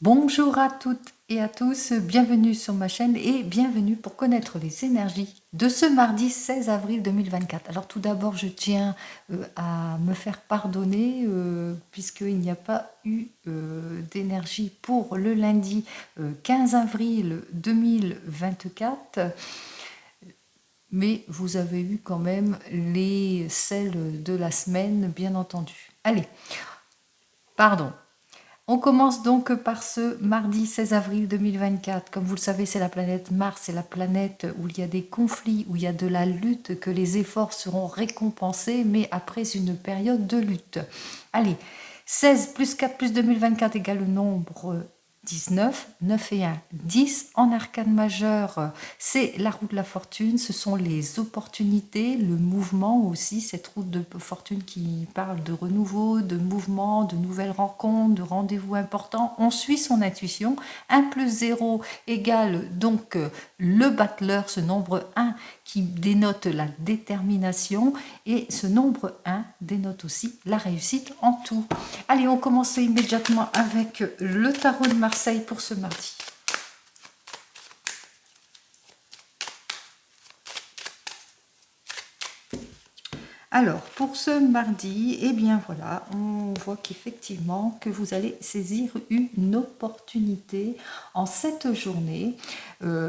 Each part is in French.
Bonjour à toutes et à tous, bienvenue sur ma chaîne et bienvenue pour connaître les énergies de ce mardi 16 avril 2024. Alors tout d'abord, je tiens à me faire pardonner puisqu'il n'y a pas eu d'énergie pour le lundi 15 avril 2024. Mais vous avez eu quand même celles de la semaine, bien entendu. Allez, pardon. On commence donc par ce mardi 16 avril 2024. Comme vous le savez, c'est la planète Mars, c'est la planète où il y a des conflits, où il y a de la lutte, que les efforts seront récompensés, mais après une période de lutte. Allez, 16 plus 4 plus 2024 égale le nombre 19, 9 et 1, 10. En arcane majeur, c'est la roue de la fortune, ce sont les opportunités, le mouvement aussi, cette roue de fortune qui parle de renouveau, de mouvement, de nouvelles rencontres, de rendez-vous importants. On suit son intuition. 1 plus 0 égale donc le battleur, ce nombre 1 qui dénote la détermination, et ce nombre 1 dénote aussi la réussite en tout. Allez, on commence immédiatement avec le tarot de Marseille pour ce mardi. Alors, pour ce mardi, eh bien voilà, on voit qu'effectivement, que vous allez saisir une opportunité en cette journée,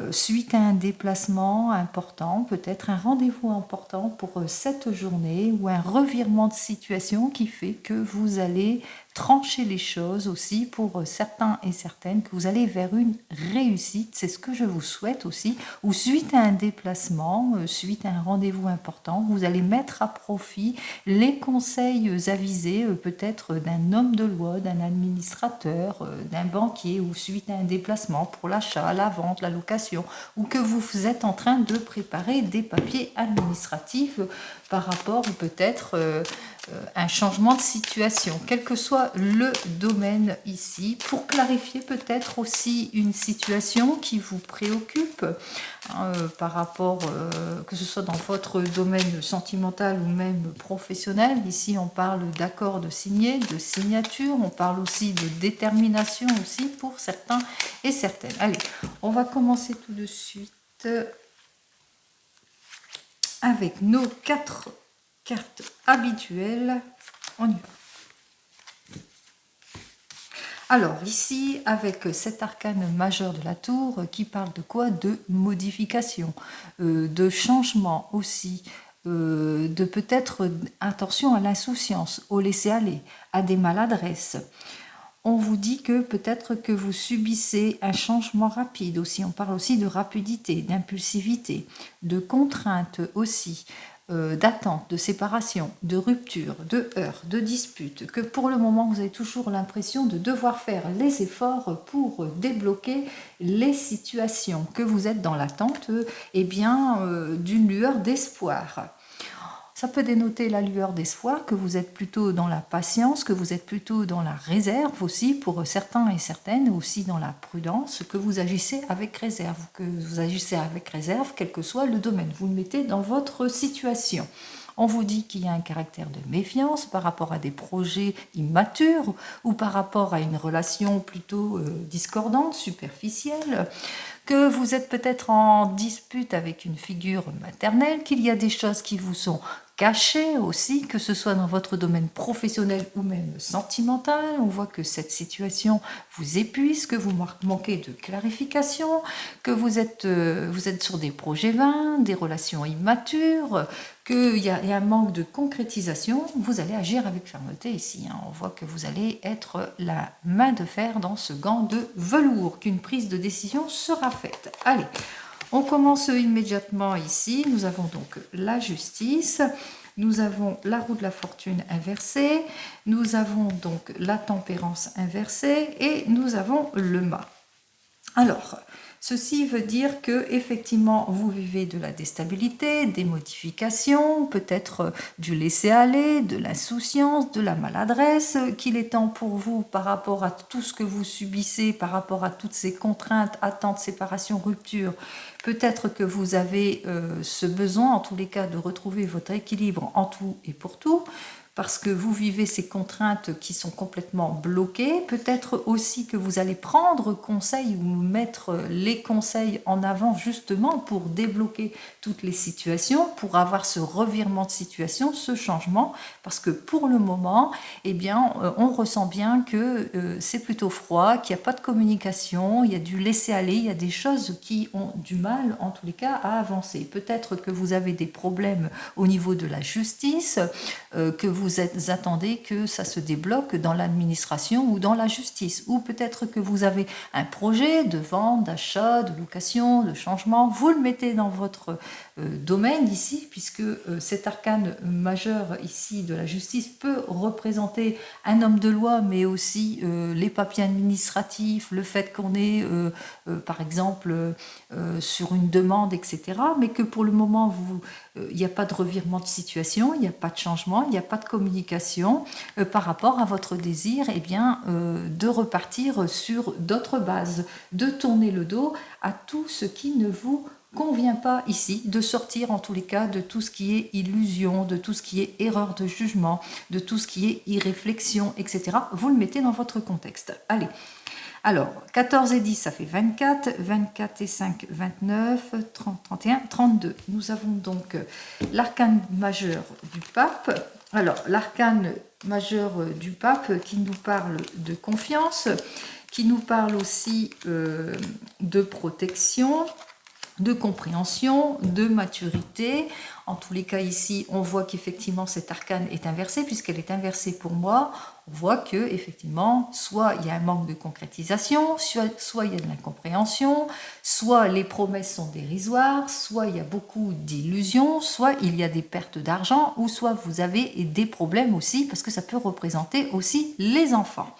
suite à un déplacement important, peut-être un rendez-vous important pour cette journée, ou un revirement de situation qui fait que vous allez trancher les choses aussi pour certains et certaines, que vous allez vers une réussite, c'est ce que je vous souhaite aussi, ou suite à un déplacement, suite à un rendez-vous important, vous allez mettre à profit les conseils avisés peut-être d'un homme de loi, d'un administrateur, d'un banquier, ou suite à un déplacement pour l'achat, la vente, la location, ou que vous êtes en train de préparer des papiers administratifs par rapport peut-être un changement de situation, quel que soit le domaine ici, pour clarifier peut-être aussi une situation qui vous préoccupe par rapport, que ce soit dans votre domaine sentimental ou même professionnel. Ici, on parle d'accord de signer, de signature, on parle aussi de détermination aussi pour certains et certaines. Allez, on va commencer tout de suite avec nos 4 cartes habituelles. On y va. Alors ici, avec cet arcane majeur de la tour qui parle de quoi? De modification, de changement aussi, de peut-être attention à l'insouciance, au laisser-aller, à des maladresses. On vous dit que peut-être que vous subissez un changement rapide aussi. On parle aussi de rapidité, d'impulsivité, de contrainte aussi, d'attente, de séparation, de rupture, de heurts, de disputes, que pour le moment vous avez toujours l'impression de devoir faire les efforts pour débloquer les situations, que vous êtes dans l'attente d'une lueur d'espoir. Ça peut dénoter la lueur d'espoir, que vous êtes plutôt dans la patience, que vous êtes plutôt dans la réserve aussi pour certains et certaines, aussi dans la prudence, que vous agissez avec réserve, quel que soit le domaine. Vous le mettez dans votre situation. On vous dit qu'il y a un caractère de méfiance par rapport à des projets immatures ou par rapport à une relation plutôt discordante, superficielle, que vous êtes peut-être en dispute avec une figure maternelle, qu'il y a des choses qui vous sont cachées aussi, que ce soit dans votre domaine professionnel ou même sentimental. On voit que cette situation vous épuise, que vous manquez de clarification, que vous êtes sur des projets vains, des relations immatures, qu'il y a un manque de concrétisation. Vous allez agir avec fermeté ici. On voit que vous allez être la main de fer dans ce gant de velours, qu'une prise de décision sera faite. Allez, on commence immédiatement ici. Nous avons donc la justice, nous avons la roue de la fortune inversée, nous avons donc la tempérance inversée et nous avons le mât. Alors, ceci veut dire que effectivement vous vivez de la déstabilité, des modifications, peut-être du laisser-aller, de l'insouciance, de la maladresse, qu'il est temps pour vous par rapport à tout ce que vous subissez, par rapport à toutes ces contraintes, attentes, séparations, ruptures. Peut-être que vous avez ce besoin, en tous les cas, de retrouver votre équilibre en tout et pour tout, parce que vous vivez ces contraintes qui sont complètement bloquées. Peut-être aussi que vous allez prendre conseil ou mettre les conseils en avant justement pour débloquer toutes les situations, pour avoir ce revirement de situation, ce changement, parce que pour le moment, eh bien, on ressent bien que c'est plutôt froid, qu'il n'y a pas de communication, il y a du laisser-aller, il y a des choses qui ont du mal, en tous les cas, à avancer. Peut-être que vous avez des problèmes au niveau de la justice, que vous attendez que ça se débloque dans l'administration ou dans la justice. Ou peut-être que vous avez un projet de vente, d'achat, de location, de changement. Vous le mettez dans votre domaine ici, puisque cet arcane majeur ici de la justice peut représenter un homme de loi, mais aussi les papiers administratifs, le fait qu'on est, par exemple, sur une demande, etc. Mais que pour le moment, il n'y a pas de revirement de situation, il n'y a pas de changement, il n'y a pas de communication par rapport à votre désir eh bien, de repartir sur d'autres bases, de tourner le dos à tout ce qui ne vous convient pas ici, de sortir en tous les cas de tout ce qui est illusion, de tout ce qui est erreur de jugement, de tout ce qui est irréflexion, etc. Vous le mettez dans votre contexte. Allez. Alors, 14 et 10, ça fait 24, 24 et 5, 29, 30, 31, 32. Nous avons donc l'arcane majeur du pape. Alors, l'arcane majeur du pape qui nous parle de confiance, qui nous parle aussi de protection, de compréhension, de maturité. En tous les cas ici, on voit qu'effectivement cet arcane est inversé, puisqu'elle est inversée pour moi. On voit que effectivement, soit il y a un manque de concrétisation, soit il y a de l'incompréhension, soit les promesses sont dérisoires, soit il y a beaucoup d'illusions, soit il y a des pertes d'argent, ou soit vous avez des problèmes aussi, parce que ça peut représenter aussi les enfants.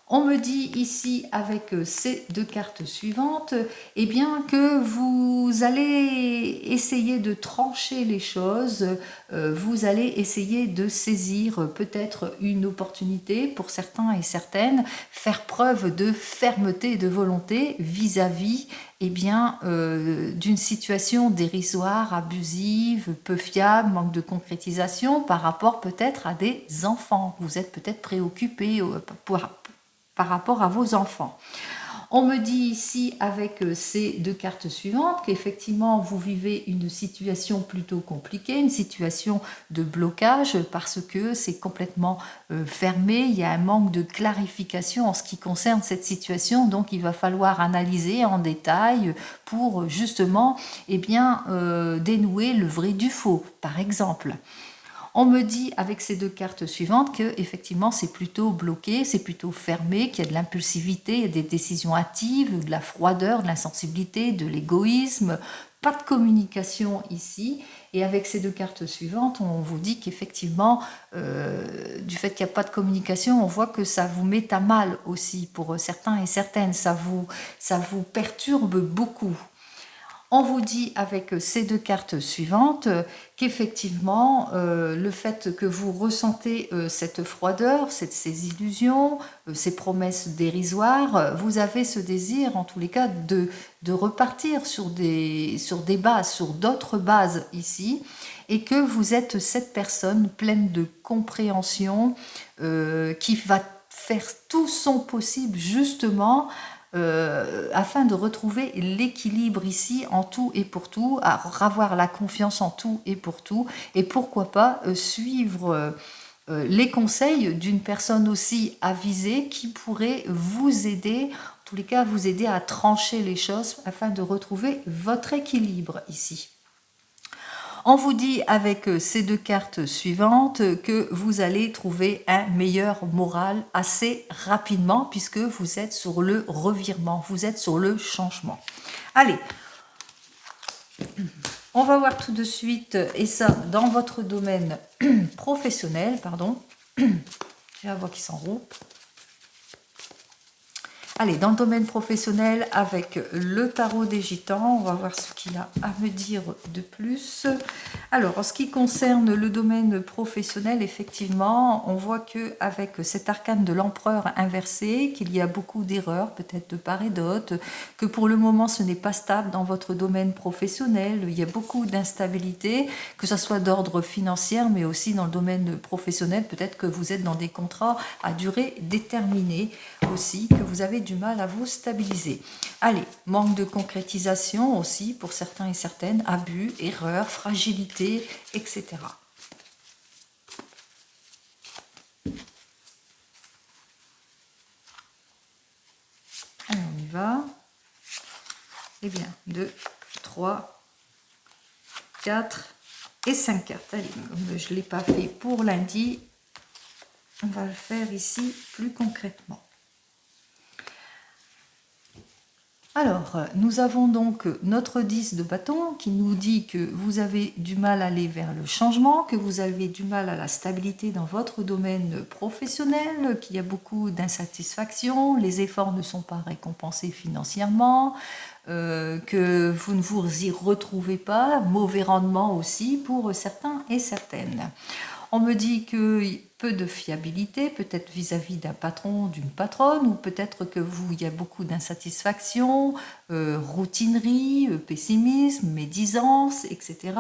On me dit ici avec ces deux cartes suivantes, eh bien que vous allez essayer de trancher les choses, vous allez essayer de saisir peut-être une opportunité pour certains et certaines, faire preuve de fermeté et de volonté vis-à-vis eh bien, d'une situation dérisoire, abusive, peu fiable, manque de concrétisation par rapport peut-être à des enfants. Vous êtes peut-être préoccupé par rapport à vos enfants. On me dit ici avec ces deux cartes suivantes qu'effectivement vous vivez une situation plutôt compliquée, une situation de blocage parce que c'est complètement fermé, il y a un manque de clarification en ce qui concerne cette situation, donc il va falloir analyser en détail pour justement eh bien, dénouer le vrai du faux, par exemple. On me dit avec ces deux cartes suivantes que effectivement c'est plutôt bloqué, c'est plutôt fermé, qu'il y a de l'impulsivité, il y a des décisions hâtives, de la froideur, de l'insensibilité, de l'égoïsme, pas de communication ici. Et avec ces deux cartes suivantes, on vous dit qu'effectivement, du fait qu'il n'y a pas de communication, on voit que ça vous met à mal aussi pour certains et certaines, ça vous perturbe beaucoup. On vous dit avec ces deux cartes suivantes qu'effectivement, le fait que vous ressentez cette froideur, ces illusions, ces promesses dérisoires, vous avez ce désir, en tous les cas, de repartir sur des bases, sur d'autres bases ici, et que vous êtes cette personne pleine de compréhension qui va faire tout son possible justement afin de retrouver l'équilibre ici en tout et pour tout, à avoir la confiance en tout et pour tout, et pourquoi pas suivre les conseils d'une personne aussi avisée qui pourrait vous aider, en tous les cas vous aider à trancher les choses afin de retrouver votre équilibre ici. On vous dit avec ces deux cartes suivantes que vous allez trouver un meilleur moral assez rapidement puisque vous êtes sur le revirement, vous êtes sur le changement. Allez, on va voir tout de suite, et ça dans votre domaine professionnel, pardon. J'ai la voix qui s'enroule. Allez, dans le domaine professionnel, avec le tarot des gitans, on va voir ce qu'il a à me dire de plus. Alors, en ce qui concerne le domaine professionnel, effectivement, on voit que avec cet arcane de l'empereur inversé, qu'il y a beaucoup d'erreurs, peut-être de part et d'autre, que pour le moment ce n'est pas stable dans votre domaine professionnel, il y a beaucoup d'instabilité, que ce soit d'ordre financier, mais aussi dans le domaine professionnel, peut-être que vous êtes dans des contrats à durée déterminée aussi, que vous avez du mal à vous stabiliser. Allez, manque de concrétisation aussi pour certains et certaines, abus, erreurs, fragilité, etc. Alors on y va. Eh bien, 2, 3, 4 et 5 cartes. Allez, comme je ne l'ai pas fait pour lundi, on va le faire ici plus concrètement. Alors, nous avons donc notre 10 de bâton qui nous dit que vous avez du mal à aller vers le changement, que vous avez du mal à la stabilité dans votre domaine professionnel, qu'il y a beaucoup d'insatisfaction, les efforts ne sont pas récompensés financièrement, que vous ne vous y retrouvez pas, mauvais rendement aussi pour certains et certaines. On me dit que peu de fiabilité, peut-être vis-à-vis d'un patron, d'une patronne, ou peut-être que il y a beaucoup d'insatisfaction, routinerie, pessimisme, médisance, etc.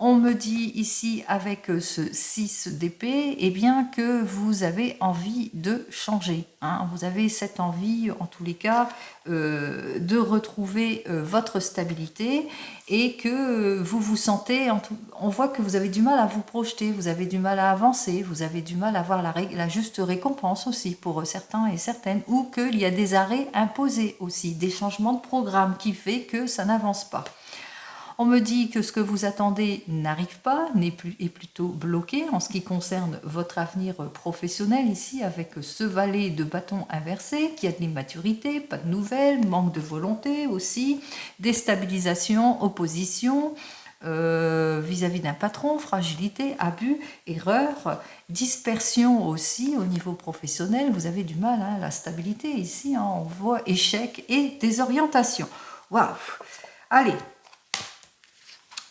On me dit ici avec ce 6 d'épée, eh bien que vous avez envie de changer. Hein. Vous avez cette envie, en tous les cas, de retrouver votre stabilité et que vous vous sentez, on voit que vous avez du mal à vous projeter, vous avez du mal à avancer, vous avez du mal à avoir la juste récompense aussi pour certains et certaines, ou qu'il y a des arrêts imposés aussi, des changements de programme qui fait que ça n'avance pas. On me dit que ce que vous attendez n'arrive pas, est plutôt bloqué en ce qui concerne votre avenir professionnel ici avec ce valet de bâton inversé qui a de l'immaturité, pas de nouvelles, manque de volonté aussi, déstabilisation, opposition vis-à-vis d'un patron, fragilité, abus, erreur, dispersion aussi au niveau professionnel. Vous avez du mal à la stabilité ici, hein, on voit échec et désorientation. Waouh! Allez!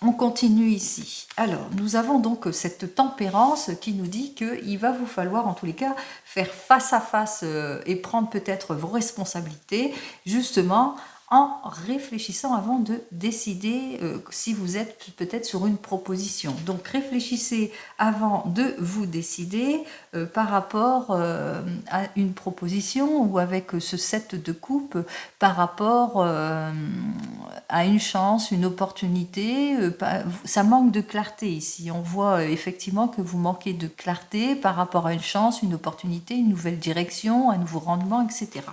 On continue ici. Alors, nous avons donc cette tempérance qui nous dit qu'il va vous falloir, en tous les cas, faire face à face et prendre peut-être vos responsabilités, justement, en réfléchissant avant de décider si vous êtes peut-être sur une proposition. Donc, réfléchissez avant de vous décider par rapport à une proposition ou avec ce 7 de coupe par rapport à une chance, une opportunité. Ça manque de clarté ici. On voit effectivement que vous manquez de clarté par rapport à une chance, une opportunité, une nouvelle direction, un nouveau rendement, etc.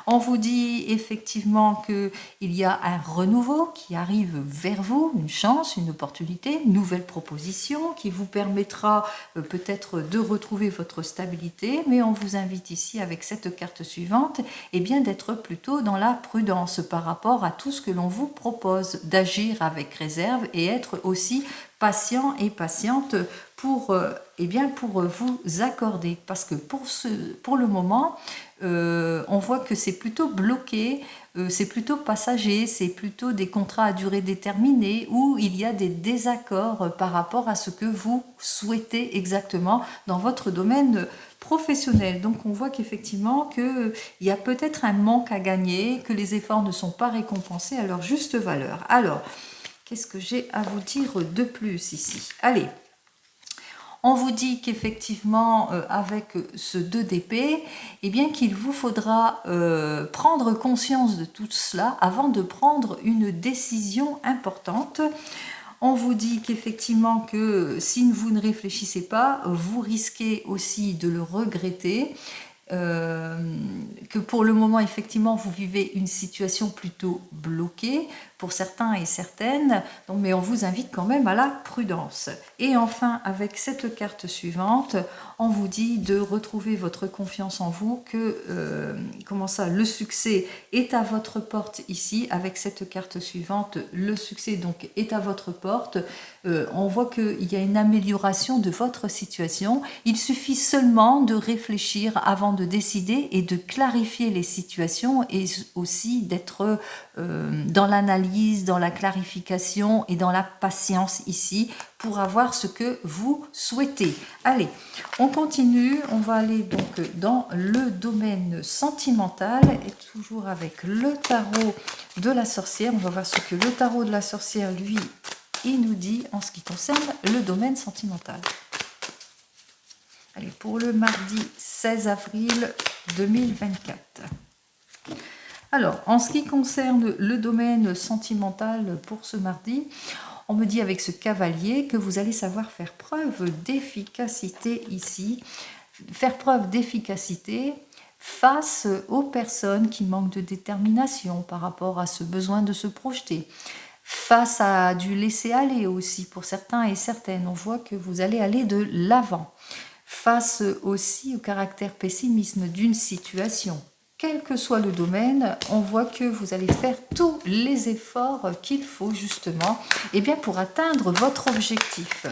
On vous dit effectivement qu'il y a un renouveau qui arrive vers vous, une chance, une opportunité, une nouvelle proposition qui vous permettra peut-être de retrouver votre stabilité, mais on vous invite ici avec cette carte suivante eh bien d'être plutôt dans la prudence par rapport à tout ce que l'on vous propose, d'agir avec réserve et être aussi patient et patiente pour, pour vous accorder. Parce que pour le moment, on voit que c'est plutôt bloqué, c'est plutôt passager, c'est plutôt des contrats à durée déterminée où il y a des désaccords par rapport à ce que vous souhaitez exactement dans votre domaine professionnel. Donc on voit qu'effectivement qu'il y a peut-être un manque à gagner, que les efforts ne sont pas récompensés à leur juste valeur. Alors, qu'est-ce que j'ai à vous dire de plus ici? Allez, on vous dit qu'effectivement, avec ce 2 d'épée, eh bien qu'il vous faudra prendre conscience de tout cela avant de prendre une décision importante. On vous dit qu'effectivement que si vous ne réfléchissez pas, vous risquez aussi de le regretter. Que pour le moment, effectivement, vous vivez une situation plutôt bloquée pour certains et certaines, donc, mais on vous invite quand même à la prudence. Et enfin, avec cette carte suivante, on vous dit de retrouver votre confiance en vous, que comment ça, le succès est à votre porte ici, avec cette carte suivante, le succès donc est à votre porte. On voit qu'il y a une amélioration de votre situation. Il suffit seulement de réfléchir avant de décider et de clarifier les situations et aussi d'être dans l'analyse l'analyse, dans la clarification et dans la patience ici pour avoir ce que vous souhaitez. Allez, on continue, on va aller donc dans le domaine sentimental et toujours avec le tarot de la sorcière. On va voir ce que le tarot de la sorcière, lui, il nous dit en ce qui concerne le domaine sentimental. Allez, pour le mardi 16 avril 2024. Alors, en ce qui concerne le domaine sentimental pour ce mardi, on me dit avec ce cavalier que vous allez savoir faire preuve d'efficacité ici. Faire preuve d'efficacité face aux personnes qui manquent de détermination par rapport à ce besoin de se projeter. Face à du laisser-aller aussi pour certains et certaines. On voit que vous allez aller de l'avant. Face aussi au caractère pessimisme d'une situation. Quel que soit le domaine, on voit que vous allez faire tous les efforts qu'il faut justement pour atteindre votre objectif.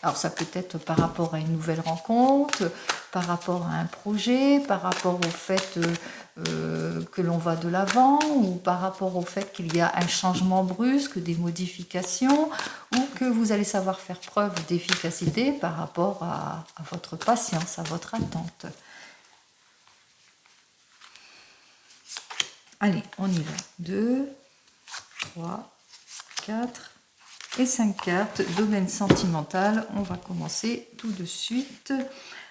Alors ça peut être par rapport à une nouvelle rencontre, par rapport à un projet, par rapport au fait que l'on va de l'avant ou par rapport au fait qu'il y a un changement brusque, des modifications ou que vous allez savoir faire preuve d'efficacité par rapport à votre patience, à votre attente. Allez, on y va. 2, 3, 4 et 5 cartes. Domaine sentimental, on va commencer tout de suite.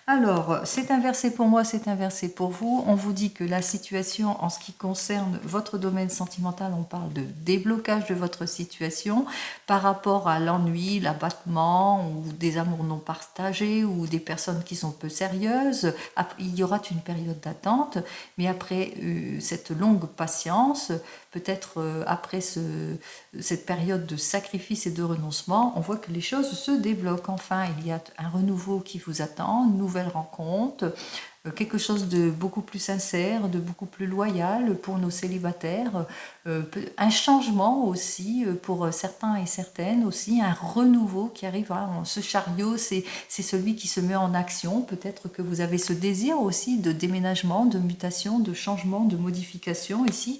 Alors, c'est inversé pour moi, c'est inversé pour vous. On vous dit que la situation en ce qui concerne votre domaine sentimental, on parle de déblocage de votre situation par rapport à l'ennui, l'abattement ou des amours non partagés ou des personnes qui sont peu sérieuses. Il y aura une période d'attente, mais après cette longue patience, peut-être après cette période de sacrifice et de renoncement, on voit que les choses se débloquent. Enfin, il y a un renouveau qui vous attend, une nouvelle rencontre, quelque chose de beaucoup plus sincère, de beaucoup plus loyal pour nos célibataires, un changement aussi pour certains et certaines, aussi un renouveau qui arrive. Ce chariot, c'est celui qui se met en action. Peut-être que vous avez ce désir aussi de déménagement, de mutation, de changement, de modification ici.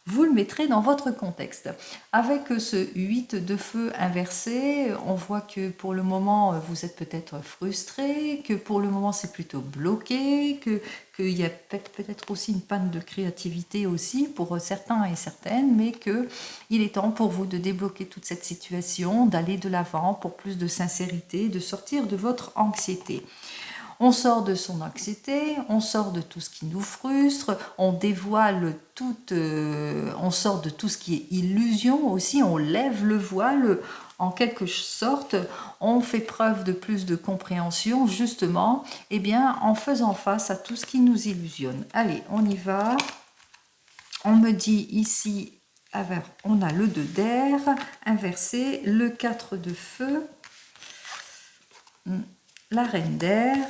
Vous le mettrez dans votre contexte. Avec ce 8 de feu inversé, on voit que pour le moment, vous êtes peut-être frustré, que pour le moment, c'est plutôt bloqué, qu'il y a peut-être aussi une panne de créativité aussi pour certains et certaines, mais qu'il est temps pour vous de débloquer toute cette situation, d'aller de l'avant pour plus de sincérité, de sortir de votre anxiété. On sort de son anxiété, on sort de tout ce qui nous frustre, on dévoile on sort de tout ce qui est illusion aussi, on lève le voile en quelque sorte, on fait preuve de plus de compréhension justement, en faisant face à tout ce qui nous illusionne. Allez, on y va. On me dit ici, on a le 2 d'air inversé, le 4 de feu, la reine d'air,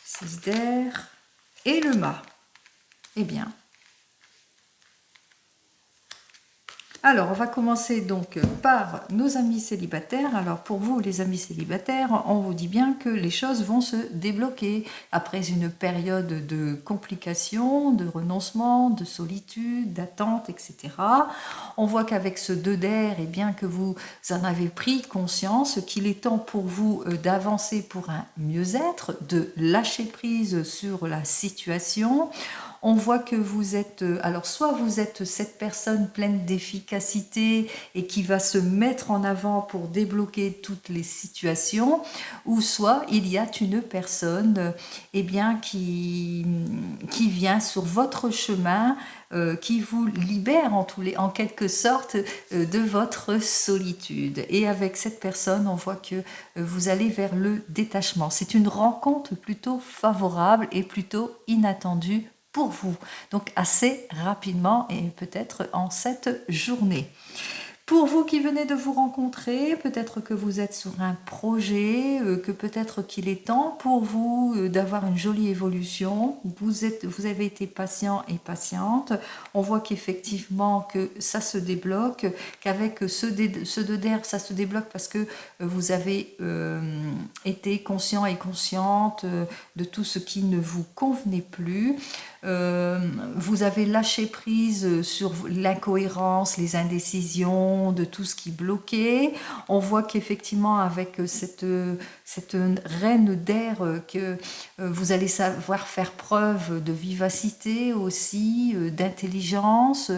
6 d'air et le mât. Alors, on va commencer donc par nos amis célibataires. Alors, pour vous, les amis célibataires, on vous dit bien que les choses vont se débloquer après une période de complications, de renoncement, de solitude, d'attente, etc. On voit qu'avec ce 2 d'air, que vous en avez pris conscience, qu'il est temps pour vous d'avancer pour un mieux-être, de lâcher prise sur la situation. On voit que vous êtes, alors soit vous êtes cette personne pleine d'efficacité et qui va se mettre en avant pour débloquer toutes les situations, ou soit il y a une personne qui vient sur votre chemin, qui vous libère en quelque sorte de votre solitude. Et avec cette personne, on voit que vous allez vers le détachement. C'est une rencontre plutôt favorable et plutôt inattendue pour vous, donc assez rapidement et peut-être en cette journée. Pour vous qui venez de vous rencontrer, peut-être que vous êtes sur un projet, que peut-être qu'il est temps pour vous d'avoir une jolie évolution. Vous avez été patient et patiente. On voit qu'effectivement que ça se débloque, qu'avec ceux de DER, ça se débloque parce que vous avez été conscient et consciente de tout ce qui ne vous convenait plus. Vous avez lâché prise sur l'incohérence, les indécisions, de tout ce qui bloquait. On voit qu'effectivement avec cette reine d'air que vous allez savoir faire preuve de vivacité aussi, d'intelligence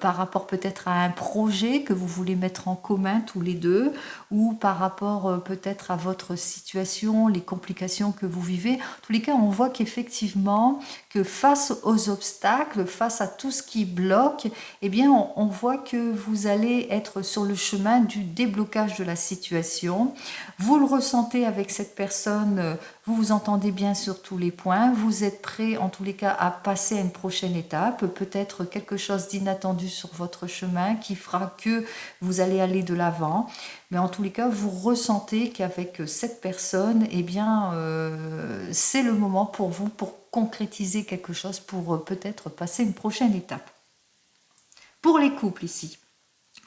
par rapport peut-être à un projet que vous voulez mettre en commun tous les deux, ou par rapport peut-être à votre situation, les complications que vous vivez. En tous les cas, on voit qu'effectivement, que face aux obstacles, face à tout ce qui bloque, eh bien, on voit que vous allez être sur le chemin du déblocage de la situation. Vous le ressentez avec cette personne, vous vous entendez bien sur tous les points, vous êtes prêt en tous les cas à passer à une prochaine étape, peut-être quelque chose d'inattendu sur votre chemin qui fera que vous allez aller de l'avant. Mais en tous les cas, vous ressentez qu'avec cette personne, eh bien, c'est le moment pour vous pour concrétiser quelque chose, pour peut-être passer une prochaine étape. Pour les couples ici.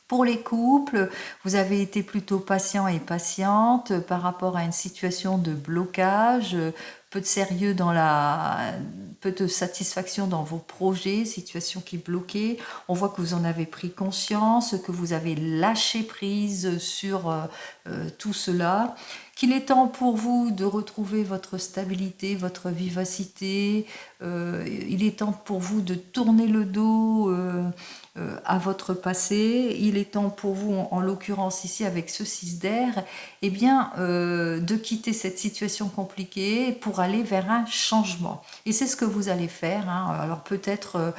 Pour les couples, vous avez été plutôt patient et patiente par rapport à une situation de blocage, peu de sérieux peu de satisfaction dans vos projets, situation qui bloquait. On voit que vous en avez pris conscience, que vous avez lâché prise sur tout cela, qu'il est temps pour vous de retrouver votre stabilité, votre vivacité. Il est temps pour vous de tourner le dos à votre passé. Il est temps pour vous, en l'occurrence ici avec ce 6 d'air, eh bien, de quitter cette situation compliquée pour aller vers un changement. Et c'est ce que vous allez faire. Alors peut-être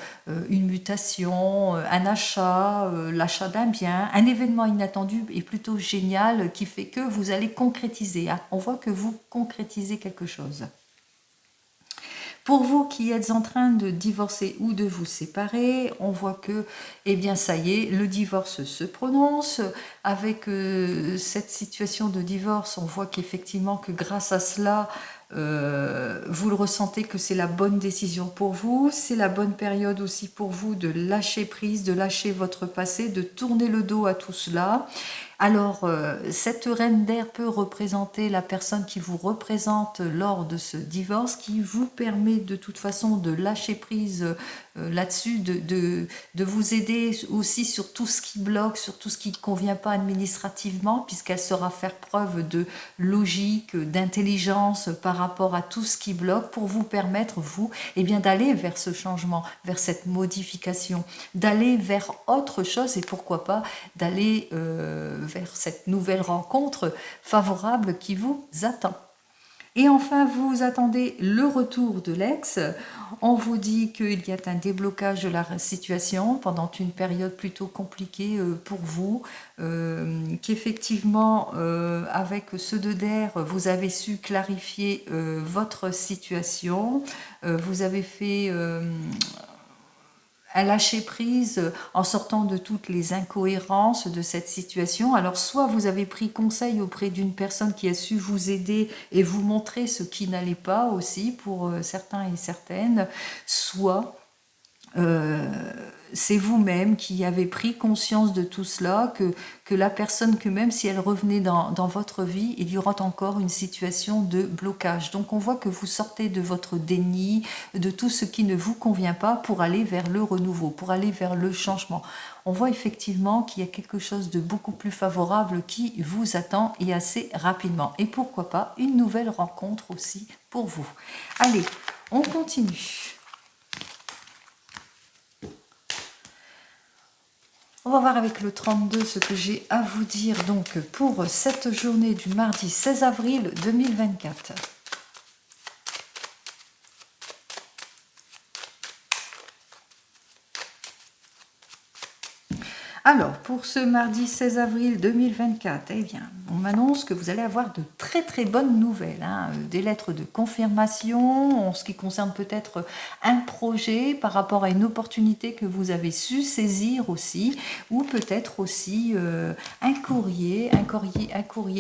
une mutation, un achat, l'achat d'un bien, un événement inattendu et plutôt génial qui fait que vous allez concrétiser. On voit que vous concrétisez quelque chose. Pour vous qui êtes en train de divorcer ou de vous séparer, on voit que, eh bien, ça y est, le divorce se prononce. Avec cette situation de divorce, on voit qu'effectivement, que grâce à cela, vous le ressentez que c'est la bonne décision pour vous. C'est la bonne période aussi pour vous de lâcher prise, de lâcher votre passé, de tourner le dos à tout cela. Alors, cette reine d'air peut représenter la personne qui vous représente lors de ce divorce, qui vous permet de toute façon de lâcher prise là-dessus, de vous aider aussi sur tout ce qui bloque, sur tout ce qui ne convient pas administrativement, puisqu'elle saura faire preuve de logique, d'intelligence par rapport à tout ce qui bloque pour vous permettre, vous, eh bien, d'aller vers ce changement, vers cette modification, d'aller vers autre chose et pourquoi pas d'aller vers cette nouvelle rencontre favorable qui vous attend. Et enfin, vous attendez le retour de l'ex. On vous dit qu'il y a un déblocage de la situation pendant une période plutôt compliquée pour vous, qu'effectivement, avec ce 2 d'air, vous avez su clarifier votre situation. Vous avez fait un lâcher prise en sortant de toutes les incohérences de cette situation. Alors soit vous avez pris conseil auprès d'une personne qui a su vous aider et vous montrer ce qui n'allait pas aussi pour certains et certaines, soit c'est vous-même qui avez pris conscience de tout cela, que la personne, que même si elle revenait dans votre vie, il y aura encore une situation de blocage. Donc on voit que vous sortez de votre déni, de tout ce qui ne vous convient pas pour aller vers le renouveau, pour aller vers le changement. On voit effectivement qu'il y a quelque chose de beaucoup plus favorable qui vous attend et assez rapidement. Et pourquoi pas une nouvelle rencontre aussi pour vous. Allez, on continue. On va voir avec le 32 ce que j'ai à vous dire donc pour cette journée du mardi 16 avril 2024. Alors, pour ce mardi 16 avril 2024, eh bien, on m'annonce que vous allez avoir de très très bonnes nouvelles, hein, des lettres de confirmation en ce qui concerne peut-être un projet par rapport à une opportunité que vous avez su saisir aussi, ou peut-être aussi un courrier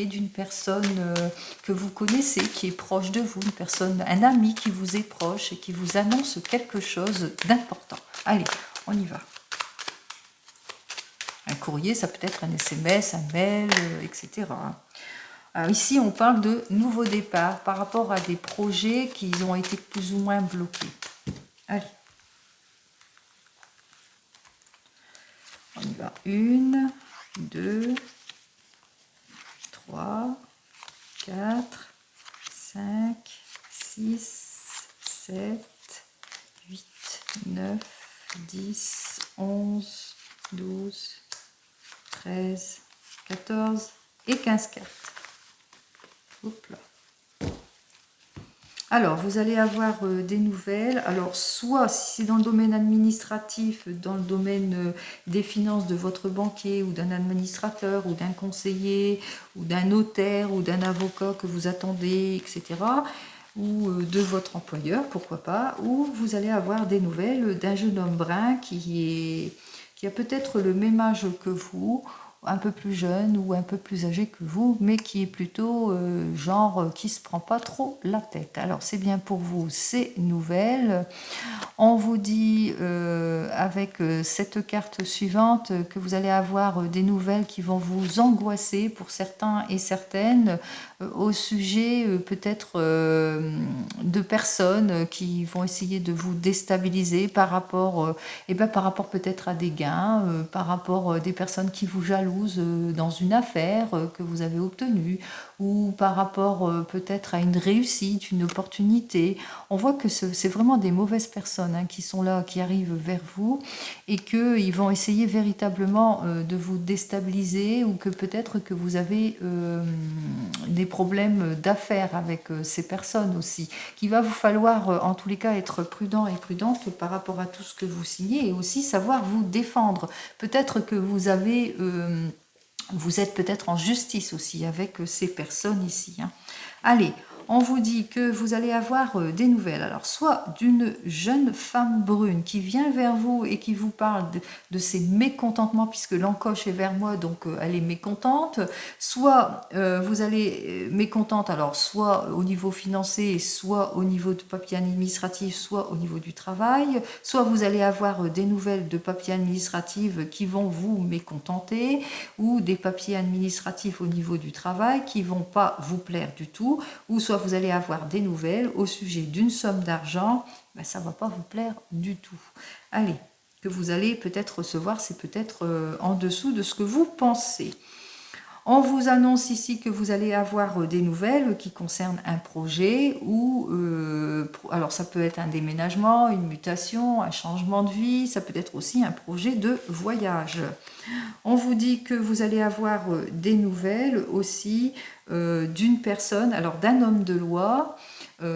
d'une personne que vous connaissez, qui est proche de vous, une personne, un ami qui vous est proche et qui vous annonce quelque chose d'important. Allez, on y va. Un courrier, ça peut être un SMS, un mail, etc. Alors ici, on parle de nouveau départ par rapport à des projets qui ont été plus ou moins bloqués. Allez. On y va. 1, 2, 3, 4, 5, 6, 7, 8, 9, 10, 11, 12, 13, 14 et 15 cartes. Hop là. Alors, vous allez avoir des nouvelles. Alors, soit si c'est dans le domaine administratif, dans le domaine des finances de votre banquier ou d'un administrateur ou d'un conseiller ou d'un notaire ou d'un avocat que vous attendez, etc. Ou de votre employeur, pourquoi pas. Ou vous allez avoir des nouvelles d'un jeune homme brun qui a peut-être le même âge que vous, un peu plus jeune ou un peu plus âgé que vous, mais qui est plutôt genre qui se prend pas trop la tête. Alors c'est bien pour vous ces nouvelles. On vous dit avec cette carte suivante que vous allez avoir des nouvelles qui vont vous angoisser pour certains et certaines au sujet peut-être de personnes qui vont essayer de vous déstabiliser par rapport, par rapport peut-être à des gains, par rapport à des personnes qui vous jalousent dans une affaire que vous avez obtenue, ou par rapport peut-être à une réussite, une opportunité. On voit que c'est vraiment des mauvaises personnes qui sont là, qui arrivent vers vous et qu'ils vont essayer véritablement de vous déstabiliser, ou que peut-être que vous avez des problèmes d'affaires avec ces personnes aussi, qu'il va vous falloir en tous les cas être prudent et prudente par rapport à tout ce que vous signez, et aussi savoir vous défendre. Peut-être que vous avez... vous êtes peut-être en justice aussi avec ces personnes ici. Allez, on vous dit que vous allez avoir des nouvelles. Alors, soit d'une jeune femme brune qui vient vers vous et qui vous parle de ses mécontentements, puisque l'encoche est vers moi, donc elle est mécontente. Soit vous allez mécontente, alors soit au niveau financier, soit au niveau de papier administratif, soit au niveau du travail. Soit vous allez avoir des nouvelles de papier administratif qui vont vous mécontenter, ou des papiers administratifs au niveau du travail qui vont pas vous plaire du tout, ou soit vous allez avoir des nouvelles au sujet d'une somme d'argent, ça ne va pas vous plaire du tout. Allez, que vous allez peut-être recevoir, c'est peut-être en dessous de ce que vous pensez. On vous annonce ici que vous allez avoir des nouvelles qui concernent un projet, ou alors ça peut être un déménagement, une mutation, un changement de vie, ça peut être aussi un projet de voyage. On vous dit que vous allez avoir des nouvelles aussi d'une personne, alors d'un homme de loi.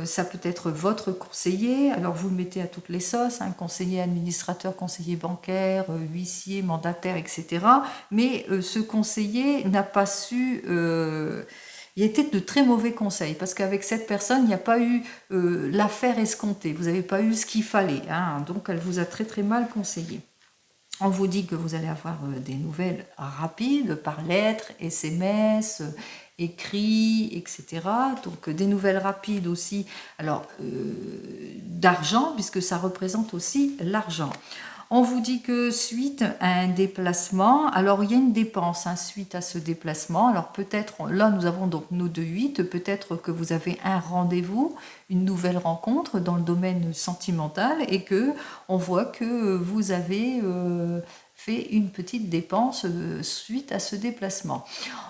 Ça peut être votre conseiller, alors vous le mettez à toutes les sauces, conseiller administrateur, conseiller bancaire, huissier, mandataire, etc. Mais ce conseiller n'a pas su... il a été de très mauvais conseils, parce qu'avec cette personne, il n'y a pas eu l'affaire escomptée, vous n'avez pas eu ce qu'il fallait, donc elle vous a très très mal conseillé. On vous dit que vous allez avoir des nouvelles rapides par lettres, SMS, écrits, etc. Donc des nouvelles rapides aussi, alors d'argent, puisque ça représente aussi l'argent. On vous dit que suite à un déplacement, alors il y a une dépense suite à ce déplacement. Alors peut-être, là nous avons donc nos 2-8, peut-être que vous avez un rendez-vous, une nouvelle rencontre dans le domaine sentimental, et que on voit que vous avez fait une petite dépense suite à ce déplacement.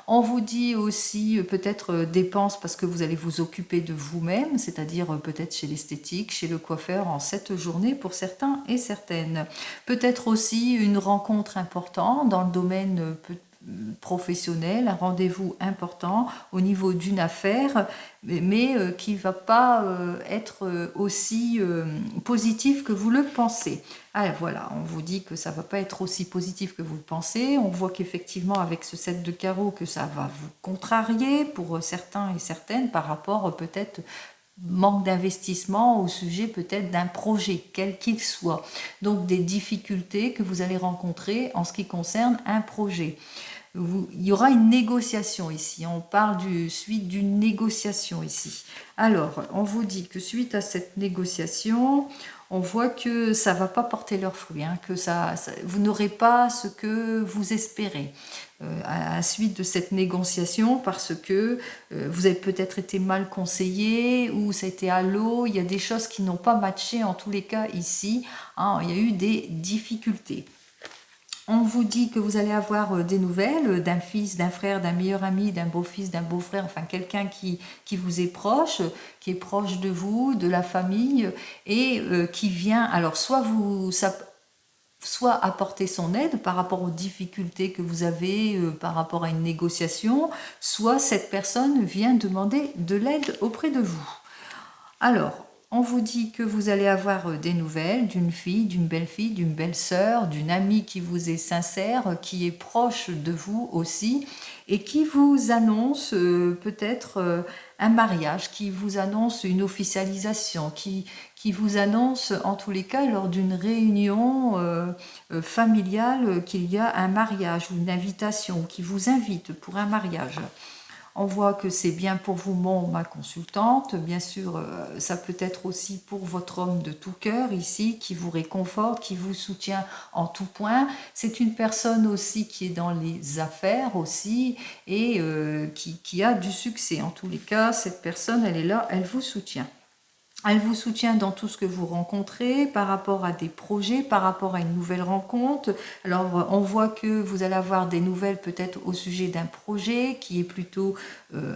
On vous dit aussi peut-être dépenses parce que vous allez vous occuper de vous-même, c'est-à-dire peut-être chez l'esthétique, chez le coiffeur en cette journée pour certains et certaines. Peut-être aussi une rencontre importante dans le domaine professionnel, un rendez-vous important au niveau d'une affaire, mais qui ne va pas être aussi positif que vous le pensez. Ah, voilà, on vous dit que ça ne va pas être aussi positif que vous le pensez. On voit qu'effectivement, avec ce 7 de carreau, que ça va vous contrarier pour certains et certaines par rapport peut-être manque d'investissement au sujet peut-être d'un projet, quel qu'il soit. Donc des difficultés que vous allez rencontrer en ce qui concerne un projet. Il y aura une négociation ici. On parle suite d'une négociation ici. Alors, on vous dit que suite à cette négociation, on voit que ça ne va pas porter leurs fruits, hein, que vous n'aurez pas ce que vous espérez à la suite de cette négociation parce que vous avez peut-être été mal conseillé ou ça a été à l'eau. Il y a des choses qui n'ont pas matché en tous les cas ici. Hein, il y a eu des difficultés. On vous dit que vous allez avoir des nouvelles d'un fils, d'un frère, d'un meilleur ami, d'un beau-fils, d'un beau-frère, enfin quelqu'un qui vous est proche, qui est proche de vous, de la famille, et qui vient, alors soit apporter son aide par rapport aux difficultés que vous avez par rapport à une négociation, soit cette personne vient demander de l'aide auprès de vous. Alors, on vous dit que vous allez avoir des nouvelles d'une fille, d'une belle-fille, d'une belle-sœur, d'une amie qui vous est sincère, qui est proche de vous aussi, et qui vous annonce peut-être un mariage, qui vous annonce une officialisation, qui vous annonce en tous les cas lors d'une réunion familiale qu'il y a un mariage ou une invitation, qui vous invite pour un mariage. On voit que c'est bien pour vous, ma consultante. Bien sûr, ça peut être aussi pour votre homme de tout cœur ici, qui vous réconforte, qui vous soutient en tout point. C'est une personne aussi qui est dans les affaires aussi et qui a du succès. En tous les cas, cette personne, elle est là, elle vous soutient. Elle vous soutient dans tout ce que vous rencontrez, par rapport à des projets, par rapport à une nouvelle rencontre. Alors, on voit que vous allez avoir des nouvelles peut-être au sujet d'un projet qui est plutôt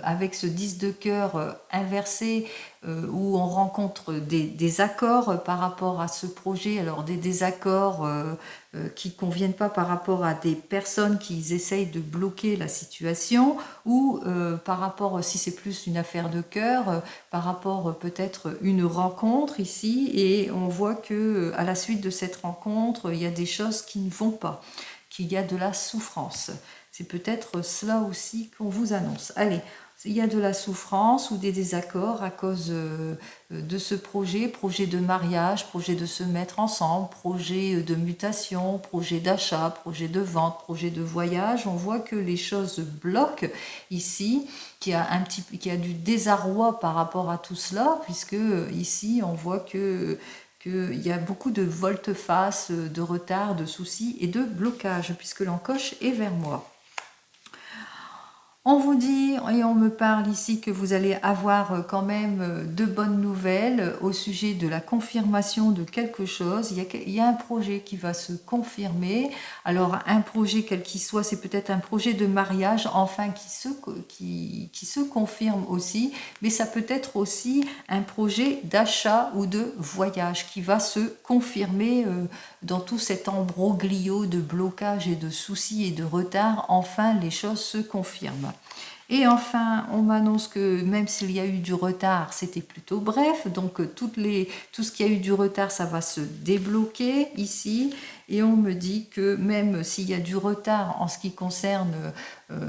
avec ce 10 de cœur inversé, où on rencontre des accords par rapport à ce projet. Alors, des désaccords qui ne conviennent pas par rapport à des personnes qui essayent de bloquer la situation, ou par rapport, si c'est plus une affaire de cœur, par rapport peut-être une rencontre ici, et on voit que à la suite de cette rencontre, il y a des choses qui ne vont pas, qu'il y a de la souffrance. C'est peut-être cela aussi qu'on vous annonce. Allez, il y a de la souffrance ou des désaccords à cause de ce projet de mariage, projet de se mettre ensemble, projet de mutation, projet d'achat, projet de vente, projet de voyage. On voit que les choses bloquent ici, qu'il y a du désarroi par rapport à tout cela, puisque ici on voit qu'il y a beaucoup de volte-face, de retard, de soucis et de blocage, puisque l'encoche est vers moi. On vous dit et on me parle ici que vous allez avoir quand même de bonnes nouvelles au sujet de la confirmation de quelque chose. Il y a un projet qui va se confirmer. Alors un projet quel qu'il soit, c'est peut-être un projet de mariage, enfin qui se confirme aussi, mais ça peut être aussi un projet d'achat ou de voyage qui va se confirmer dans tout cet imbroglio de blocage et de soucis et de retard. Enfin, les choses se confirment. Et enfin, on m'annonce que même s'il y a eu du retard, c'était plutôt bref. Donc, tout ce qui a eu du retard, ça va se débloquer ici. Et on me dit que même s'il y a du retard en ce qui concerne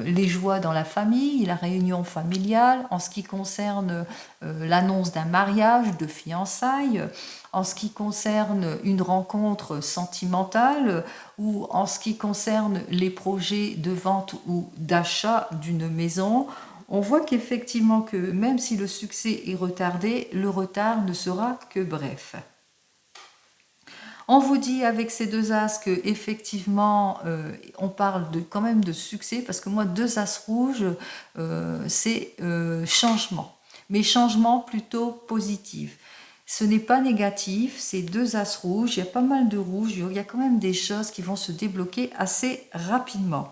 les joies dans la famille, la réunion familiale, en ce qui concerne l'annonce d'un mariage, de fiançailles, en ce qui concerne une rencontre sentimentale ou en ce qui concerne les projets de vente ou d'achat d'une maison, on voit qu'effectivement que même si le succès est retardé, le retard ne sera que bref. On vous dit avec ces deux as que effectivement on parle quand même de succès, parce que moi 2 as rouges c'est changement, mais changement plutôt positif. Ce n'est pas négatif, c'est 2 as rouges, il y a pas mal de rouges, il y a quand même des choses qui vont se débloquer assez rapidement.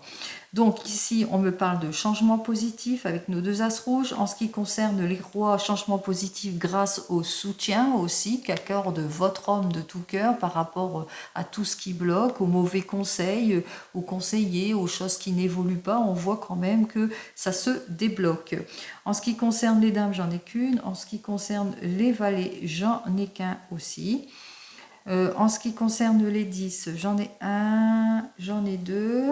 Donc ici, on me parle de changement positif avec nos deux as rouges. En ce qui concerne les rois, changement positif grâce au soutien aussi qu'accorde votre homme de tout cœur par rapport à tout ce qui bloque, aux mauvais conseils, aux conseillers, aux choses qui n'évoluent pas. On voit quand même que ça se débloque. En ce qui concerne les dames, j'en ai qu'une. En ce qui concerne les valets, j'en ai qu'un aussi. En ce qui concerne les 10, j'en ai un, j'en ai deux.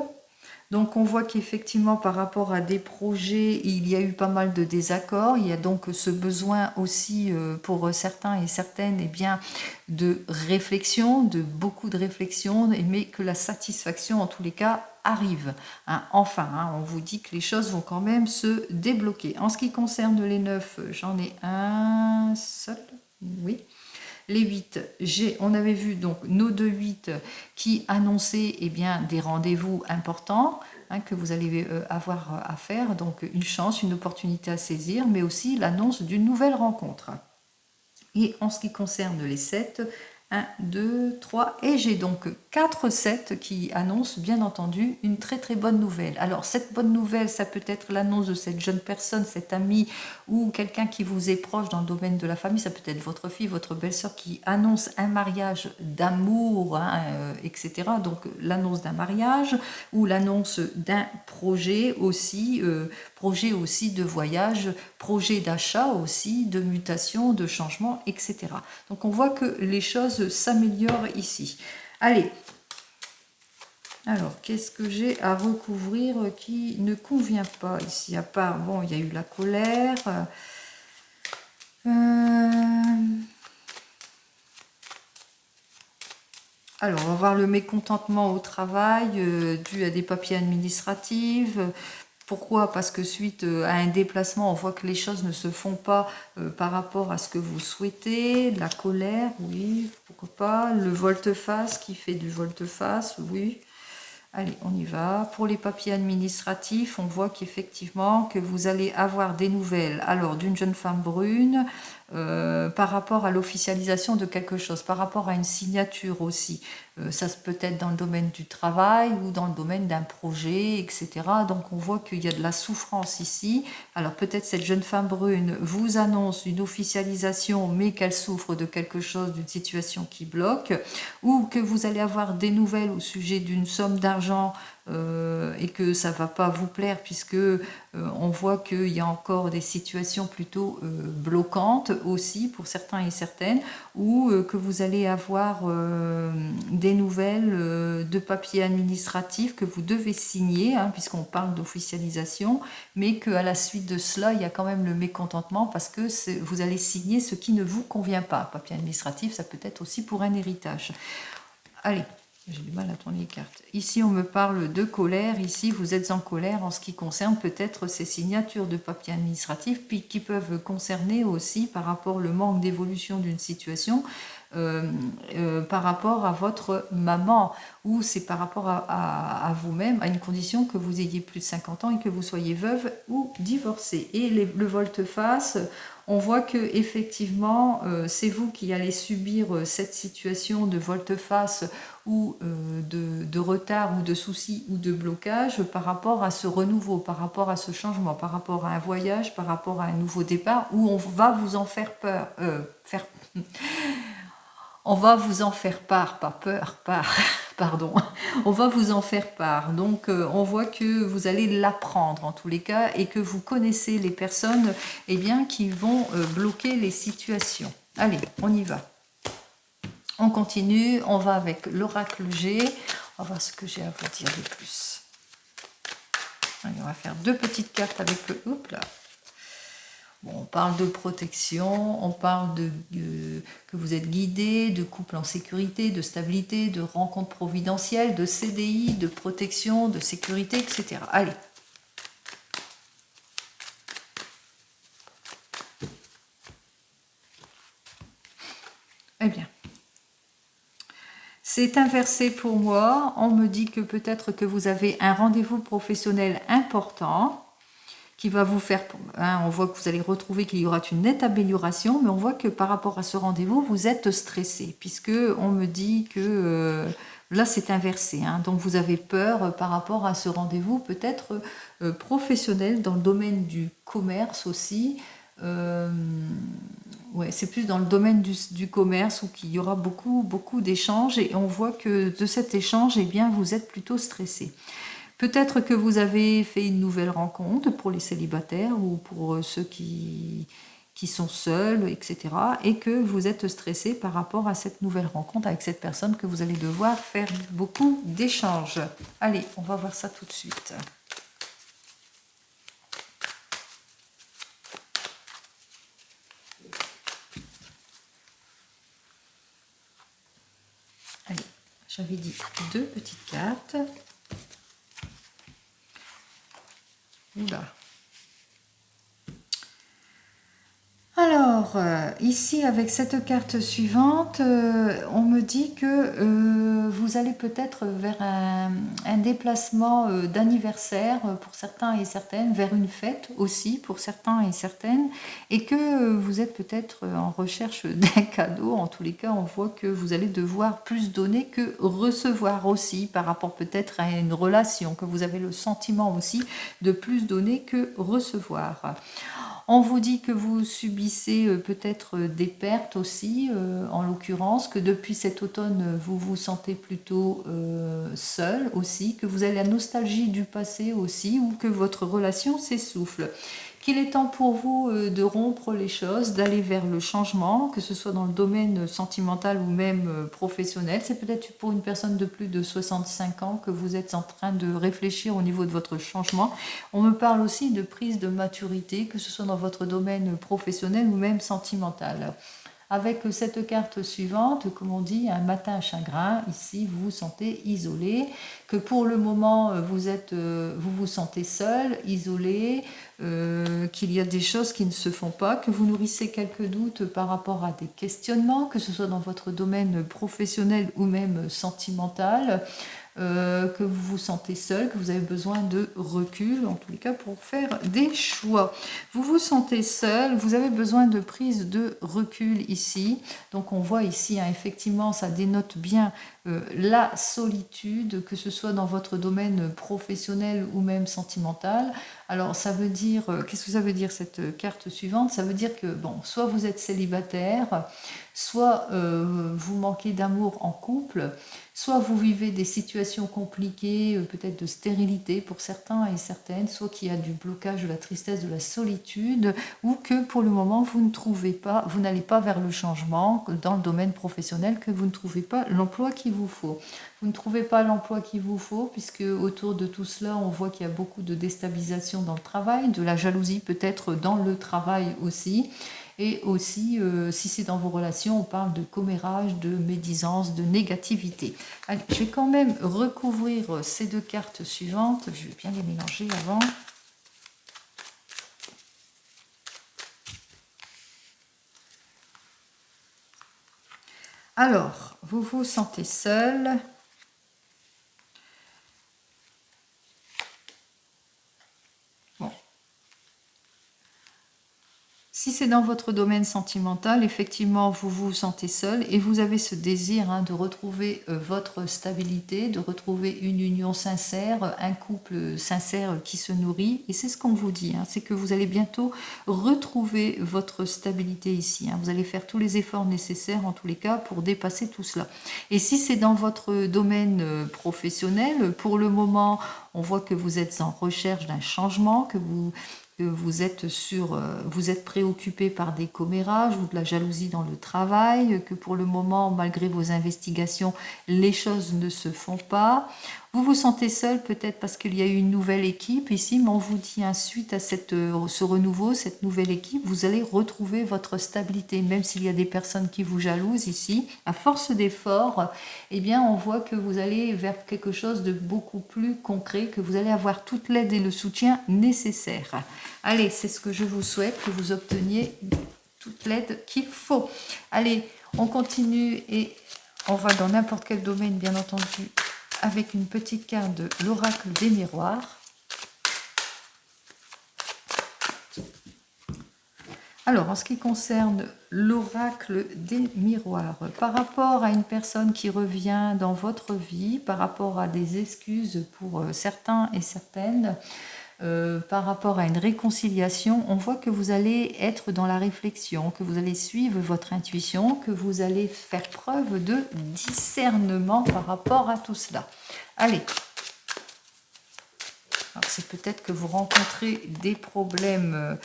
Donc on voit qu'effectivement par rapport à des projets, il y a eu pas mal de désaccords. Il y a donc ce besoin aussi pour certains et certaines eh bien, de réflexion, de beaucoup de réflexion, mais que la satisfaction en tous les cas arrive. Hein, enfin, hein, on vous dit que les choses vont quand même se débloquer. En ce qui concerne les 9, j'en ai un seul, oui. Les 8, on avait vu donc nos deux 8 qui annonçaient eh bien, des rendez-vous importants hein, que vous allez avoir à faire. Donc une chance, une opportunité à saisir, mais aussi l'annonce d'une nouvelle rencontre. Et en ce qui concerne les 7, 1, 2, 3, et j'ai donc 4 7 qui annoncent bien entendu une très très bonne nouvelle. Alors cette bonne nouvelle, ça peut être l'annonce de cette jeune personne, cet ami ou quelqu'un qui vous est proche dans le domaine de la famille, ça peut être votre fille, votre belle-sœur qui annonce un mariage d'amour, hein, etc. Donc l'annonce d'un mariage ou l'annonce d'un projet aussi de voyage, projet d'achat aussi, de mutation, de changement, etc. Donc on voit que les choses s'améliorent ici. Allez, alors qu'est-ce que j'ai à recouvrir qui ne convient pas ici, à part, bon, il y a eu la colère. Alors, on va voir le mécontentement au travail dû à des papiers administratifs. Pourquoi? Parce que suite à un déplacement, on voit que les choses ne se font pas par rapport à ce que vous souhaitez. La colère, oui, pourquoi pas. Le volte-face qui fait du volte-face, oui. Allez, on y va. Pour les papiers administratifs, on voit qu'effectivement, que vous allez avoir des nouvelles. Alors, d'une jeune femme brune, par rapport à l'officialisation de quelque chose, par rapport à une signature aussi. Ça peut être dans le domaine du travail ou dans le domaine d'un projet, etc. Donc on voit qu'il y a de la souffrance ici. Alors peut-être cette jeune femme brune vous annonce une officialisation, mais qu'elle souffre de quelque chose, d'une situation qui bloque, ou que vous allez avoir des nouvelles au sujet d'une somme d'argent et que ça va pas vous plaire puisque on voit qu'il y a encore des situations plutôt bloquantes aussi pour certains et certaines, ou que vous allez avoir des nouvelles de papiers administratifs que vous devez signer, hein, puisqu'on parle d'officialisation, mais qu'à la suite de cela, il y a quand même le mécontentement parce que vous allez signer ce qui ne vous convient pas. Papier administratif, ça peut être aussi pour un héritage. Allez. J'ai du mal à tourner les cartes. Ici, on me parle de colère. Ici, vous êtes en colère en ce qui concerne peut-être ces signatures de papier administratif, puis qui peuvent concerner aussi par rapport au manque d'évolution d'une situation, par rapport à votre maman, ou c'est par rapport à vous-même, à une condition que vous ayez plus de 50 ans et que vous soyez veuve ou divorcée. Et le volte-face, on voit que effectivement, c'est vous qui allez subir cette situation de volte-face ou de retard ou de soucis ou de blocage par rapport à ce renouveau, par rapport à ce changement, par rapport à un voyage, par rapport à un nouveau départ, où on va vous en faire peur, on va vous en faire part, pas peur, pardon, on va vous en faire part. Donc on voit que vous allez l'apprendre en tous les cas et que vous connaissez les personnes eh bien, qui vont bloquer les situations. Allez, on y va. On continue, on va avec l'oracle G. On va voir ce que j'ai à vous dire de plus. Allez, on va faire deux petites cartes avec le... Oups là. Bon, on parle de protection, on parle que vous êtes guidé, de couple en sécurité, de stabilité, de rencontre providentielle, de CDI, de protection, de sécurité, etc. Allez. Eh bien. C'est inversé pour moi. On me dit que peut-être que vous avez un rendez-vous professionnel important qui va vous faire... Hein, on voit que vous allez retrouver qu'il y aura une nette amélioration, mais on voit que par rapport à ce rendez-vous, vous êtes stressé, puisque on me dit que Là, c'est inversé, hein. Donc vous avez peur par rapport à ce rendez-vous, peut-être professionnel dans le domaine du commerce aussi. Ouais, c'est plus dans le domaine du commerce où il y aura beaucoup d'échanges et on voit que de cet échange, eh bien, vous êtes plutôt stressé. Peut-être que vous avez fait une nouvelle rencontre pour les célibataires ou pour ceux qui sont seuls, etc. Et que vous êtes stressé par rapport à cette nouvelle rencontre avec cette personne que vous allez devoir faire beaucoup d'échanges. Allez, on va voir ça tout de suite. Allez, j'avais dit 2 petites cartes. Oula. Alors, ici, avec cette carte suivante, on me dit que vous allez peut-être vers un déplacement d'anniversaire pour certains et certaines, vers une fête aussi pour certains et certaines, et que vous êtes peut-être en recherche d'un cadeau. En tous les cas, on voit que vous allez devoir plus donner que recevoir aussi, par rapport peut-être à une relation, que vous avez le sentiment aussi de plus donner que recevoir. On vous dit que vous subissez peut-être des pertes aussi, en l'occurrence, que depuis cet automne, vous vous sentez plutôt seul aussi, que vous avez la nostalgie du passé aussi, ou que votre relation s'essouffle. Qu'il est temps pour vous de rompre les choses, d'aller vers le changement, que ce soit dans le domaine sentimental ou même professionnel. C'est peut-être pour une personne de plus de 65 ans que vous êtes en train de réfléchir au niveau de votre changement. On me parle aussi de prise de maturité, que ce soit dans votre domaine professionnel ou même sentimental. Avec cette carte suivante, comme on dit, un matin chagrin, ici vous vous sentez isolé, que pour le moment vous vous sentez seul, isolé, qu'il y a des choses qui ne se font pas, que vous nourrissez quelques doutes par rapport à des questionnements, que ce soit dans votre domaine professionnel ou même sentimental. Que vous vous sentez seul, que vous avez besoin de recul, en tous les cas, pour faire des choix. Vous vous sentez seul, vous avez besoin de prise de recul ici. Donc on voit ici, hein, effectivement, ça dénote bien la solitude, que ce soit dans votre domaine professionnel ou même sentimental. Alors ça veut dire, qu'est-ce que ça veut dire cette carte suivante? Ça veut dire que, bon, soit vous êtes célibataire, soit vous manquez d'amour en couple, soit vous vivez des situations compliquées, peut-être de stérilité pour certains et certaines, soit qu'il y a du blocage, de la tristesse, de la solitude, ou que pour le moment vous ne trouvez pas, vous n'allez pas vers le changement dans le domaine professionnel, que vous ne trouvez pas l'emploi qu'il vous faut. Vous ne trouvez pas l'emploi qu'il vous faut, puisque autour de tout cela, on voit qu'il y a beaucoup de déstabilisation dans le travail, de la jalousie peut-être dans le travail aussi. Et aussi, si c'est dans vos relations, on parle de commérage, de médisance, de négativité. Allez, je vais quand même recouvrir ces 2 cartes suivantes. Je vais bien les mélanger avant. Alors, vous vous sentez seul. Si c'est dans votre domaine sentimental, effectivement, vous vous sentez seul et vous avez ce désir, hein, de retrouver votre stabilité, de retrouver une union sincère, un couple sincère qui se nourrit. Et c'est ce qu'on vous dit, hein, c'est que vous allez bientôt retrouver votre stabilité ici, hein. Vous allez faire tous les efforts nécessaires, en tous les cas, pour dépasser tout cela. Et si c'est dans votre domaine professionnel, pour le moment, on voit que vous êtes en recherche d'un changement, que vous êtes préoccupé par des commérages ou de la jalousie dans le travail, que pour le moment, malgré vos investigations, les choses ne se font pas. Vous vous sentez seul, peut-être parce qu'il y a eu une nouvelle équipe ici, mais on vous dit, hein, suite à ce renouveau, cette nouvelle équipe, vous allez retrouver votre stabilité, même s'il y a des personnes qui vous jalousent ici. À force d'efforts, eh bien, on voit que vous allez vers quelque chose de beaucoup plus concret, que vous allez avoir toute l'aide et le soutien nécessaires. Allez, c'est ce que je vous souhaite, que vous obteniez toute l'aide qu'il faut. Allez, on continue et on va dans n'importe quel domaine, bien entendu, avec une petite carte de l'oracle des miroirs. Alors, en ce qui concerne l'oracle des miroirs, par rapport à une personne qui revient dans votre vie, par rapport à des excuses pour certains et certaines, par rapport à une réconciliation, on voit que vous allez être dans la réflexion, que vous allez suivre votre intuition, que vous allez faire preuve de discernement par rapport à tout cela. Allez. Alors, c'est peut-être que vous rencontrez des problèmes,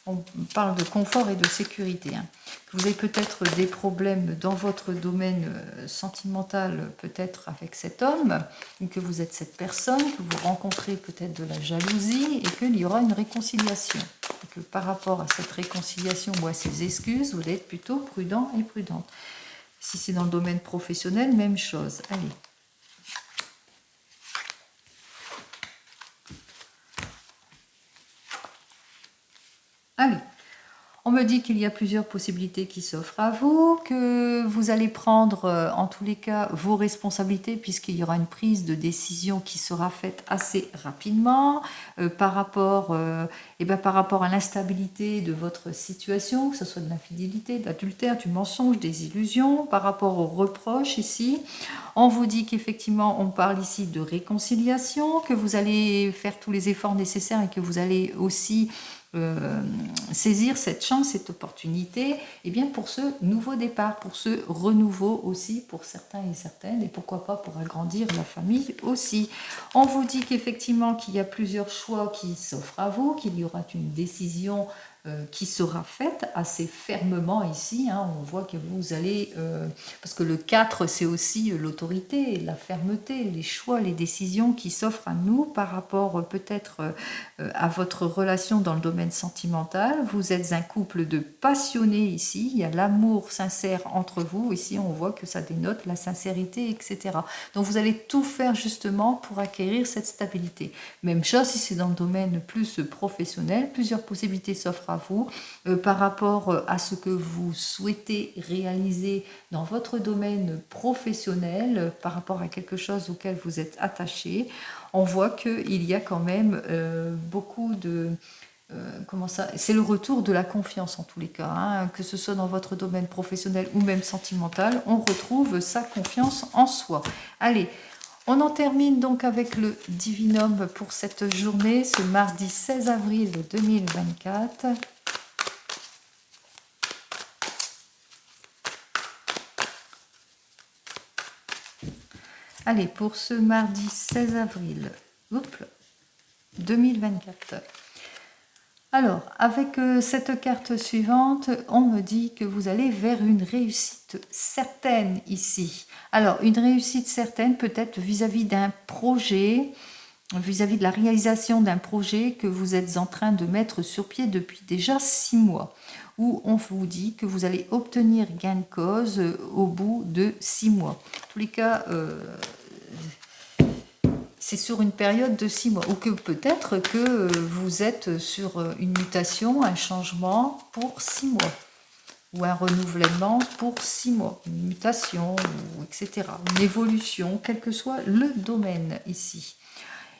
on parle de confort et de sécurité, hein. Vous avez peut-être des problèmes dans votre domaine sentimental, peut-être avec cet homme, ou que vous êtes cette personne, que vous rencontrez peut-être de la jalousie, et qu'il y aura une réconciliation. Et que par rapport à cette réconciliation ou à ces excuses, vous allez être plutôt prudent et prudente. Si c'est dans le domaine professionnel, même chose. Allez. Allez, on me dit qu'il y a plusieurs possibilités qui s'offrent à vous, que vous allez prendre en tous les cas vos responsabilités puisqu'il y aura une prise de décision qui sera faite assez rapidement par rapport à l'instabilité de votre situation, que ce soit de l'infidélité, de l'adultère, du mensonge, des illusions, par rapport aux reproches ici. On vous dit qu'effectivement, on parle ici de réconciliation, que vous allez faire tous les efforts nécessaires et que vous allez aussi saisir cette chance, cette opportunité, et bien pour ce nouveau départ, pour ce renouveau aussi pour certains et certaines, et pourquoi pas pour agrandir la famille aussi. On vous dit qu'effectivement qu'il y a plusieurs choix qui s'offrent à vous, qu'il y aura une décision qui sera faite assez fermement ici, hein. On voit que vous allez, parce que le 4 c'est aussi l'autorité, la fermeté, les choix, les décisions qui s'offrent à nous par rapport peut-être à votre relation dans le domaine sentimental. Vous êtes un couple de passionnés ici, il y a l'amour sincère entre vous, ici on voit que ça dénote la sincérité, etc. Donc vous allez tout faire justement pour acquérir cette stabilité. Même chose si c'est dans le domaine plus professionnel, plusieurs possibilités s'offrent à vous par rapport à ce que vous souhaitez réaliser dans votre domaine professionnel, par rapport à quelque chose auquel vous êtes attaché. On voit qu'il y a quand même beaucoup de... comment ça, c'est le retour de la confiance en tous les cas, hein, que ce soit dans votre domaine professionnel ou même sentimental, on retrouve sa confiance en soi. Allez, on en termine donc avec le divinum pour cette journée, ce mardi 16 avril 2024. Allez, pour ce mardi 16 avril 2024. Alors, avec cette carte suivante, on me dit que vous allez vers une réussite certaine ici. Alors, une réussite certaine peut-être vis-à-vis d'un projet, vis-à-vis de la réalisation d'un projet que vous êtes en train de mettre sur pied depuis déjà 6 mois, où on vous dit que vous allez obtenir gain de cause au bout de 6 mois. En tous les cas, c'est sur une période de 6 mois, ou que peut-être que vous êtes sur une mutation, un changement pour 6 mois, ou un renouvellement pour 6 mois, une mutation, etc., une évolution, quel que soit le domaine ici.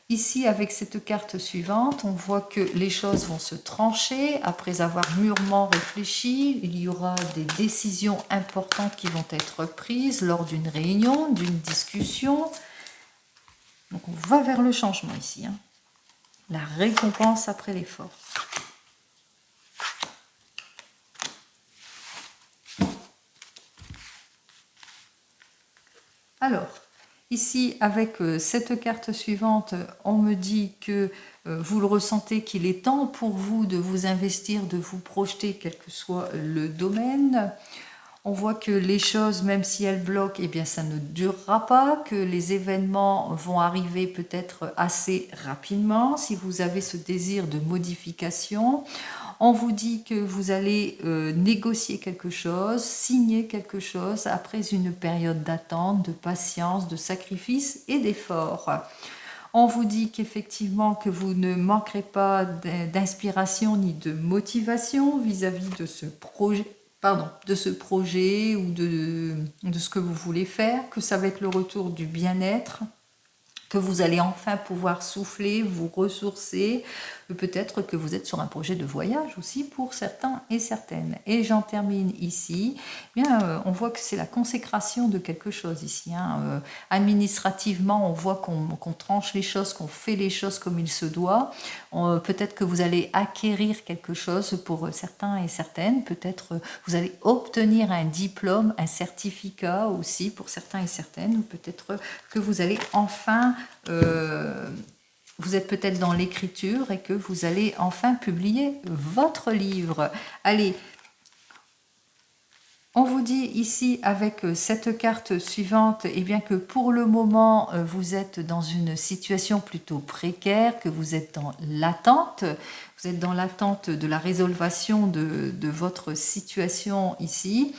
Ici, avec cette carte suivante, on voit que les choses vont se trancher. Après avoir mûrement réfléchi, il y aura des décisions importantes qui vont être prises lors d'une réunion, d'une discussion. Donc on va vers le changement ici, hein. La récompense après l'effort. Alors, ici, avec cette carte suivante, on me dit que vous le ressentez qu'il est temps pour vous de vous investir, de vous projeter, quel que soit le domaine. On voit que les choses, même si elles bloquent, eh bien ça ne durera pas, que les événements vont arriver peut-être assez rapidement. Si vous avez ce désir de modification, on vous dit que vous allez négocier quelque chose, signer quelque chose après une période d'attente, de patience, de sacrifice et d'effort. On vous dit qu'effectivement que vous ne manquerez pas d'inspiration ni de motivation vis-à-vis de ce projet. De ce projet ou de ce que vous voulez faire, que ça va être le retour du bien-être, que vous allez enfin pouvoir souffler, vous ressourcer, Peut-être que vous êtes sur un projet de voyage aussi pour certains et certaines. Et j'en termine ici. Bien, on voit que c'est la consécration de quelque chose ici. Administrativement, on voit qu'on tranche les choses, qu'on fait les choses comme il se doit. Peut-être que vous allez acquérir quelque chose pour certains et certaines. Peut-être vous allez obtenir un diplôme, un certificat aussi pour certains et certaines. Ou peut-être que vous allez enfin... vous êtes peut-être dans l'écriture et que vous allez enfin publier votre livre. Allez, on vous dit ici avec cette carte suivante, eh bien que pour le moment, vous êtes dans une situation plutôt précaire, que vous êtes dans l'attente. Vous êtes dans l'attente de la résolution de votre situation ici.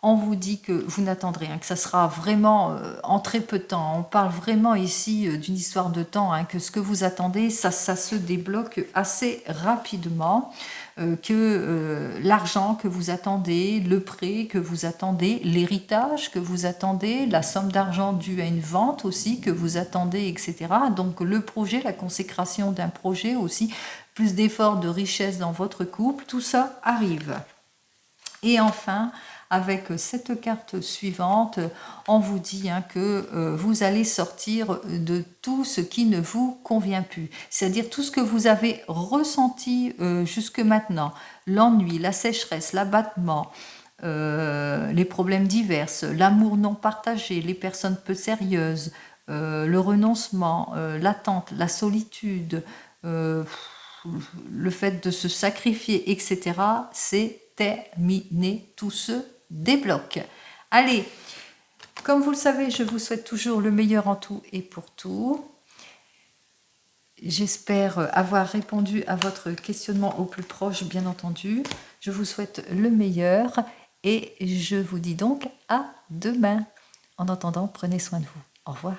On vous dit que vous n'attendrez rien, que ça sera vraiment en très peu de temps. On parle vraiment ici d'une histoire de temps, que ce que vous attendez, ça se débloque assez rapidement, que l'argent que vous attendez, le prêt que vous attendez, l'héritage que vous attendez, la somme d'argent due à une vente aussi que vous attendez, etc. Donc le projet, la consécration d'un projet aussi, plus d'efforts, de richesse dans votre couple, tout ça arrive. Et enfin, avec cette carte suivante, on vous dit que vous allez sortir de tout ce qui ne vous convient plus. C'est-à-dire tout ce que vous avez ressenti jusque maintenant, l'ennui, la sécheresse, l'abattement, les problèmes divers, l'amour non partagé, les personnes peu sérieuses, le renoncement, l'attente, la solitude, le fait de se sacrifier, etc. C'est terminé, tout se débloque. Allez, comme vous le savez, je vous souhaite toujours le meilleur en tout et pour tout. J'espère avoir répondu à votre questionnement au plus proche, bien entendu. Je vous souhaite le meilleur et je vous dis donc à demain. En attendant, prenez soin de vous. Au revoir.